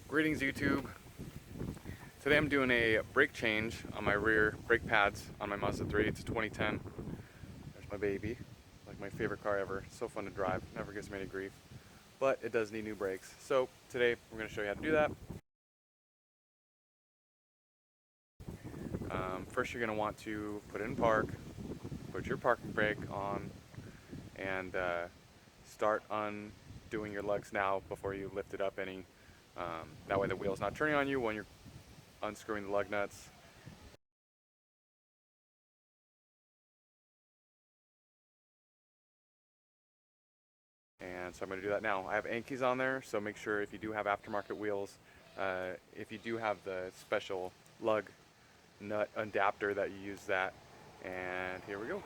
Greetings YouTube. Today I'm doing a brake change on my rear brake pads on my Mazda 3. It's a 2010. There's my baby. Like my favorite car ever. So fun to drive. Never gives me any grief. But it does need new brakes. So today we're going to show you how to do that. First you're going to want to put it in park. Put your parking brake on. And start undoing your lugs now before you lift it up any. That way the wheel's not turning on you when you're unscrewing the lug nuts. And so I'm going to do that now. I have Ankies on there, so make sure if you do have aftermarket wheels, if you do have the special lug nut adapter, that you use that. And here we go.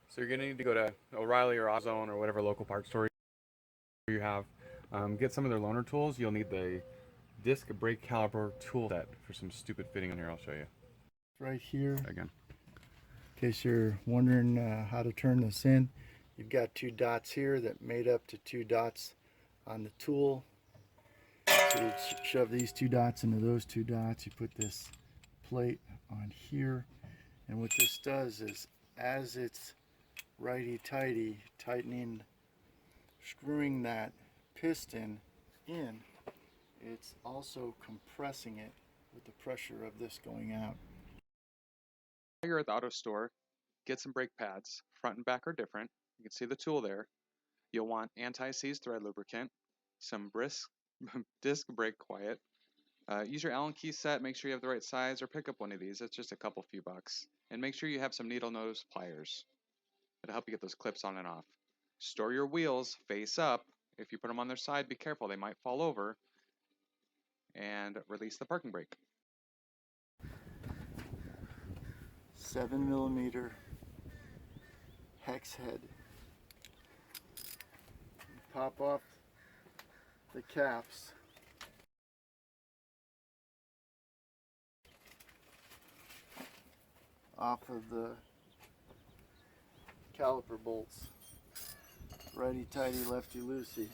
So you're going to need to go to O'Reilly or AutoZone or whatever local parts store you have. Get some of their loaner tools. You'll need the disc brake caliper tool set for some stupid fitting on here. I'll show you. Right here, Again. in case you're wondering how to turn this in, you've got two dots here that made up to two dots on the tool. So you shove these two dots into those two dots. You put this plate on here, and what this does is, as it's righty-tighty, tightening, screwing that piston in, it's also compressing it with the pressure of this going out. While you're at the auto store, get some brake pads. Front and back are different. You can see the tool there. You'll want anti-seize thread lubricant, some disc brake quiet. Use your Allen key set. Make sure you have the right size, or pick up one of these. It's just a few bucks. And make sure you have some needle nose pliers. It'll help you get those clips on and off. Store your wheels face up. If you put them on their side, be careful. They might fall over. And release the parking brake. 7mm hex head. Pop off the caps. Off of the caliper bolts. Righty tighty, lefty loosey.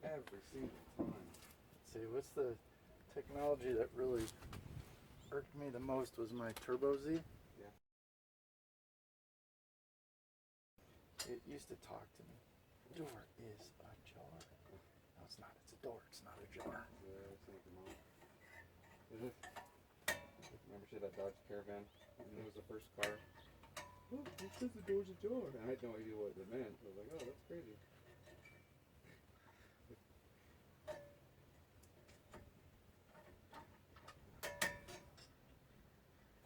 Every single time. Let's see, what's the technology that really irked me the most was my Turbo Z. Yeah. It used to talk to me. Door is a jar. No, it's not. It's a door. It's not a jar. Yeah, it's like your mom. Is it? Remember she had that Dodge Caravan? It was the first car. Oh, it says the door's ajar. I had no idea what it meant. I was like, oh, that's crazy.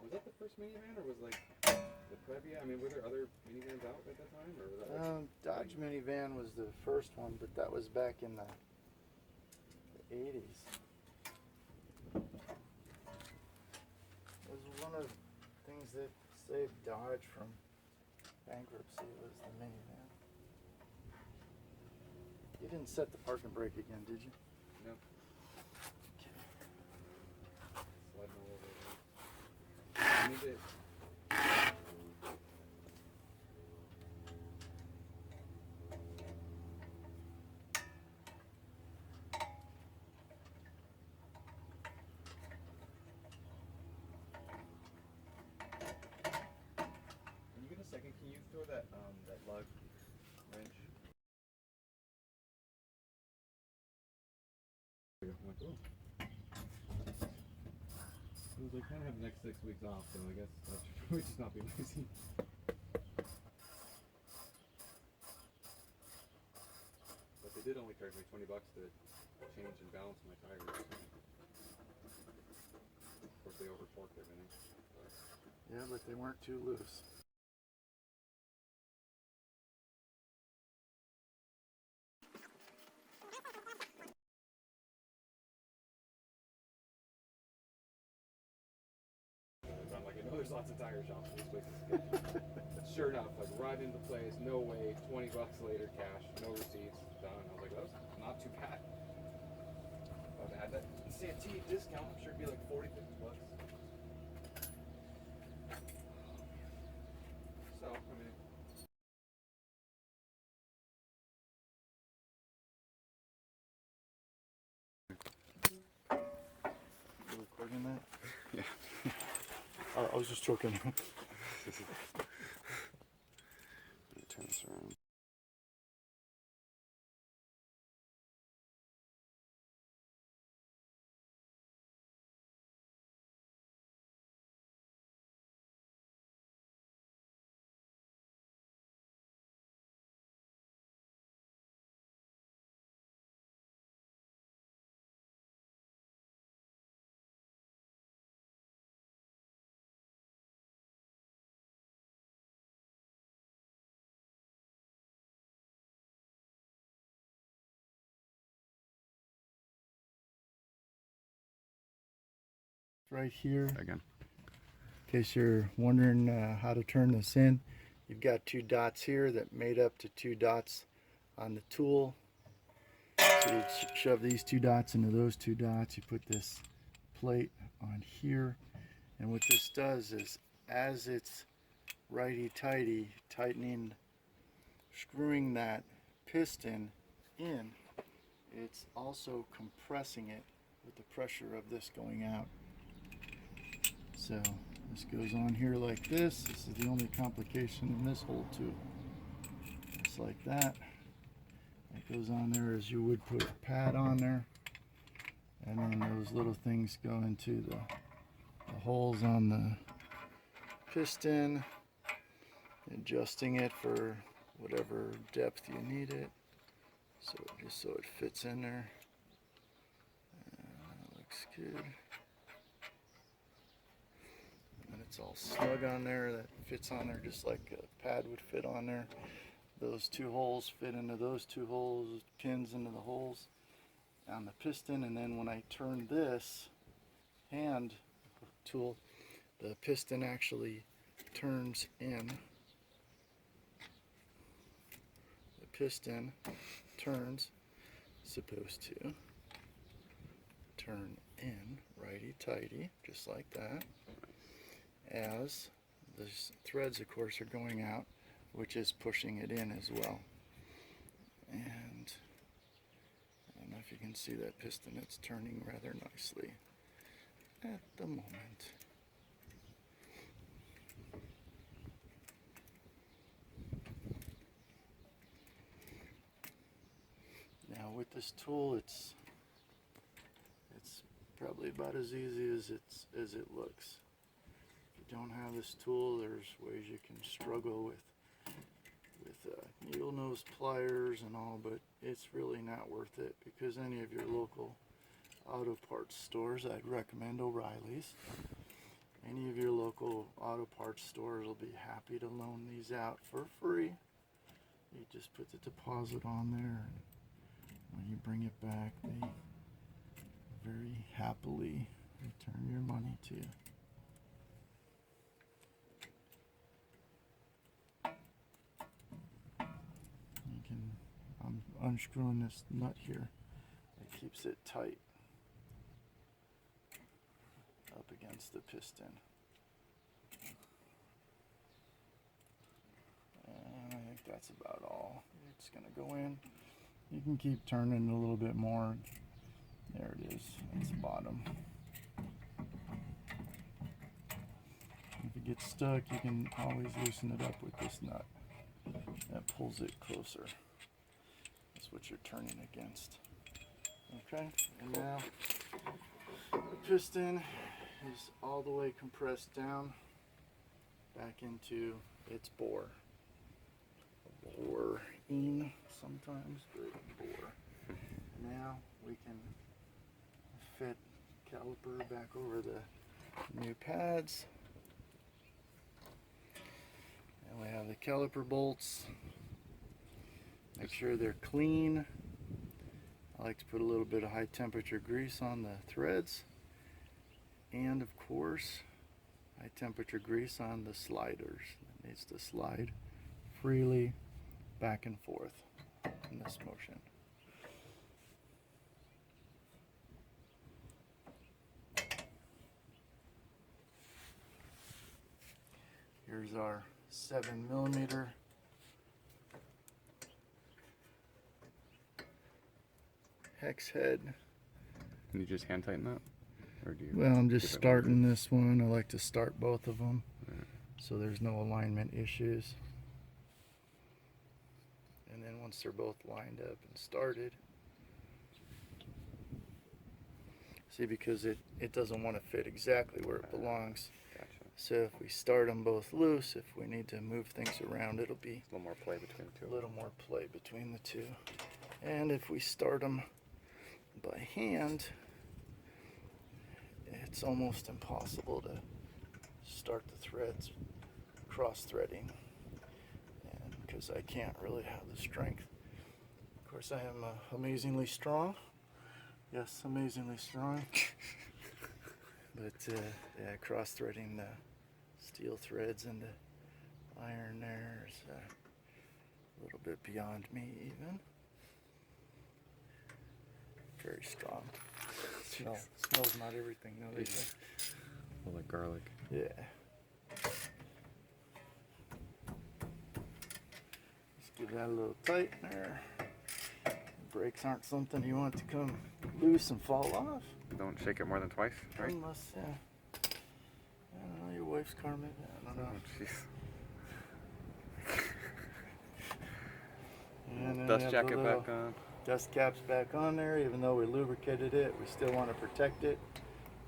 Was that the first minivan, or was like the Previa? I mean, were there other minivans out at that time, or was that like Dodge minivan was the first one, but that was back in the 80s. It was one of the things that saved Dodge from bankruptcy was the minivan. You didn't set the parking brake again, did you? No. Sliding all over. I need it. When you get a second, can you throw that They kind of have the next 6 weeks off, so I guess I should probably just not be lazy. But they did only charge me $20 to change and balance my tires. Of course, they over torqued everything. But. Yeah, but they weren't too loose. I'm like, I know there's lots of tire shops in this place. Sure enough, like right into place, no way, $20 later, cash, no receipts, done. I was like, that was not too bad. If I had that CNT discount, I'm sure it'd be like $40, $50. So, I mean. You recording that? Yeah. I was just joking. Turn this around. Right here, Again. in case you're wondering how to turn this in, you've got two dots here that made up to two dots on the tool. So you shove these two dots into those two dots. You put this plate on here, and what this does is, as it's righty-tighty, tightening, screwing that piston in, it's also compressing it with the pressure of this going out. So this goes on here like this. This is the only complication in this hole too. Just like that. It goes on there as you would put a pad on there. And then those little things go into the holes on the piston, adjusting it for whatever depth you need it. So just so it fits in there. Looks good. And it's all snug on there. That fits on there just like a pad would fit on there. Those two holes fit into those two holes, pins into the holes on the piston. And then when I turn this hand tool, the piston actually turns in. The piston turns, supposed to turn in righty-tighty, just like that, as the threads, of course, are going out, which is pushing it in as well. And I don't know if you can see that piston, it's turning rather nicely at the moment. Now with this tool, it's probably about as easy as it looks. If you don't have this tool, there's ways you can struggle with needle nose pliers and all, but it's really not worth it, because any of your local auto parts stores, I'd recommend O'Reilly's. Any of your local auto parts stores will be happy to loan these out for free. You just put the deposit on there, and when you bring it back, they very happily return your money to you. I'm unscrewing this nut here. It keeps it tight up against the piston. And I think that's about all. It's going to go in. You can keep turning a little bit more. There it is. It's the bottom. If it gets stuck, you can always loosen it up with this nut. That pulls it closer. That's what you're turning against. Okay, and now the piston is all the way compressed down back into its bore. Bore-in sometimes, but bore. Now we can fit caliper back over the new pads. And we have the caliper bolts. Make sure they're clean. I like to put a little bit of high temperature grease on the threads. And of course, high temperature grease on the sliders. It needs to slide freely back and forth in this motion. Here's our 7mm hex head. Can you just hand tighten that? Or do you Well, I'm just starting this one. I like to start both of them, so there's no alignment issues. And then once they're both lined up and started, see, because it doesn't want to fit exactly where it belongs. Gotcha. So if we start them both loose, if we need to move things around, it'll be A little more play between the two. a little more play between the two. And if we start them by hand, it's almost impossible to start the threads cross-threading, and because I can't really have the strength. Of course, I am amazingly strong. Yes, amazingly strong. But yeah, cross-threading the steel threads into iron there is a little bit beyond me even. Very strong. Smells not everything, no, they say. A little like garlic. Yeah. Just give that a little tight there. Brakes aren't something you want to come loose and fall off. Don't shake it more than twice, right? Unless, I don't know, your wife's car maybe, I don't know. Oh, jeez. And then we Dust have jacket the back on. dust caps back on there. Even though we lubricated it, we still want to protect it.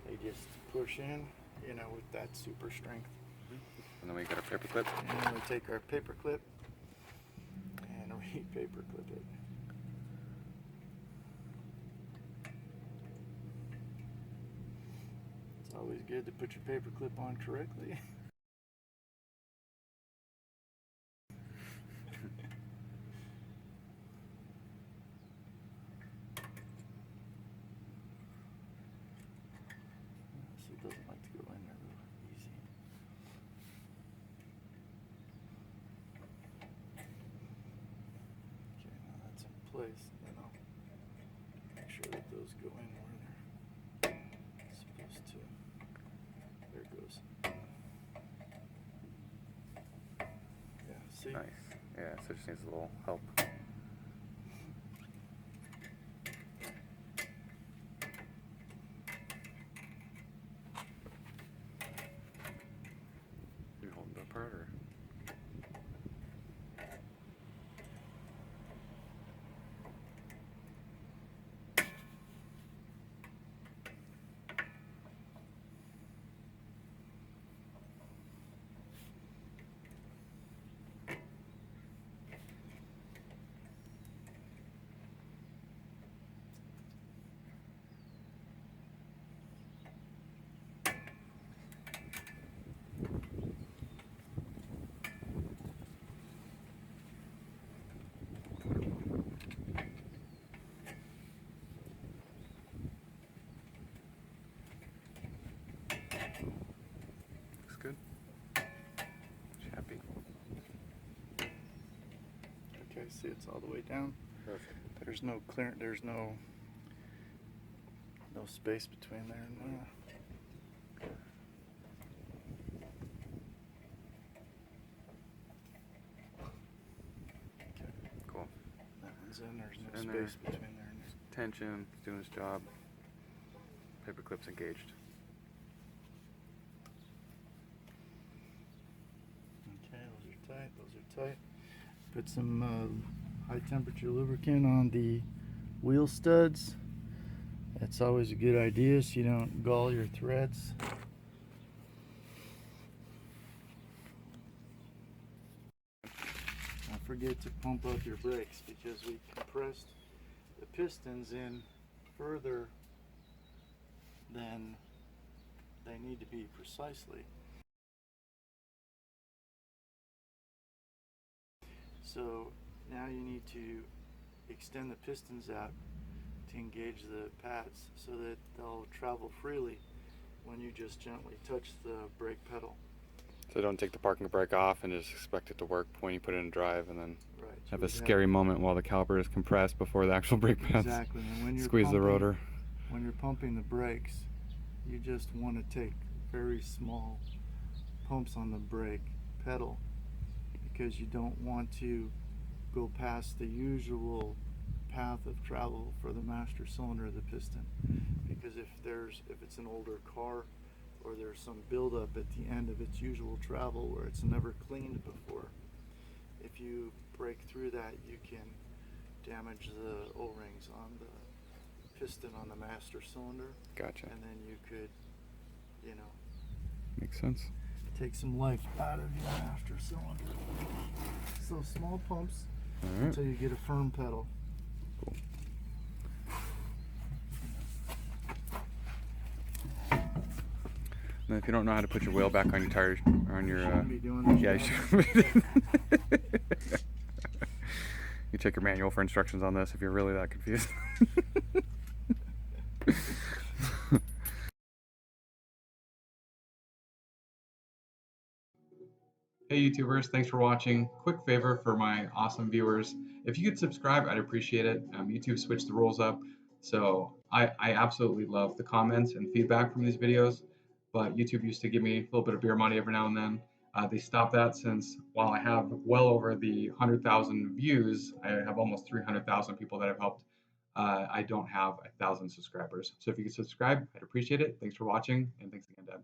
They just push in, you know, with that super strength. And then we got our paper clip. And then we take our paper clip and we paper clip it. It's always good to put your paper clip on correctly. So it doesn't like to go in there real easy. Okay, now that's in place. Then I'll make sure that those go in where they're supposed to. There it goes. Yeah, see? Nice. Yeah, so it just needs a little help. You holding that part or? Looks good. Happy. Okay, see, it's all the way down. Perfect. There's no clearance, there's no space between there and there. Okay, Cool. that one's in, there's no In there. space between there and there. Tension, it's doing its job. Paper clip's engaged. Okay, those are tight, those are tight. Put some high temperature lubricant on the wheel studs That's always a good idea so you don't gall your threads. Don't forget to pump up your brakes because we compressed the pistons in further than they need to be precisely. So now you need to extend the pistons out to engage the pads so that they'll travel freely when you just gently touch the brake pedal. So don't take the parking brake off and just expect it to work when you put it in drive, and then Right. have a scary moment while the caliper is compressed before the actual brake pads Exactly. And when you're squeeze the rotor. When you're pumping the brakes, you just want to take very small pumps on the brake pedal because you don't want to go past the usual path of travel for the master cylinder of the piston. Because if it's an older car or there's some buildup at the end of its usual travel where it's never cleaned before, if you break through that, you can damage the O-rings on the piston on the master cylinder. Gotcha. And then you could, you know, makes sense. take some life out of your master cylinder. So small pumps until you get a firm pedal. Cool. And if you don't know how to put your wheel back on your tires, on your yeah, you should. You check your manual for instructions on this if you're really that confused. Hey YouTubers, thanks for watching. Quick favor for my awesome viewers. If you could subscribe, I'd appreciate it. YouTube switched the rules up. So I absolutely love the comments and feedback from these videos, but YouTube used to give me a little bit of beer money every now and then. They stopped that since while I have well over the 100,000 views, I have almost 300,000 people that I've helped. I don't have 1,000 subscribers. So if you could subscribe, I'd appreciate it. Thanks for watching, and thanks again, Dad.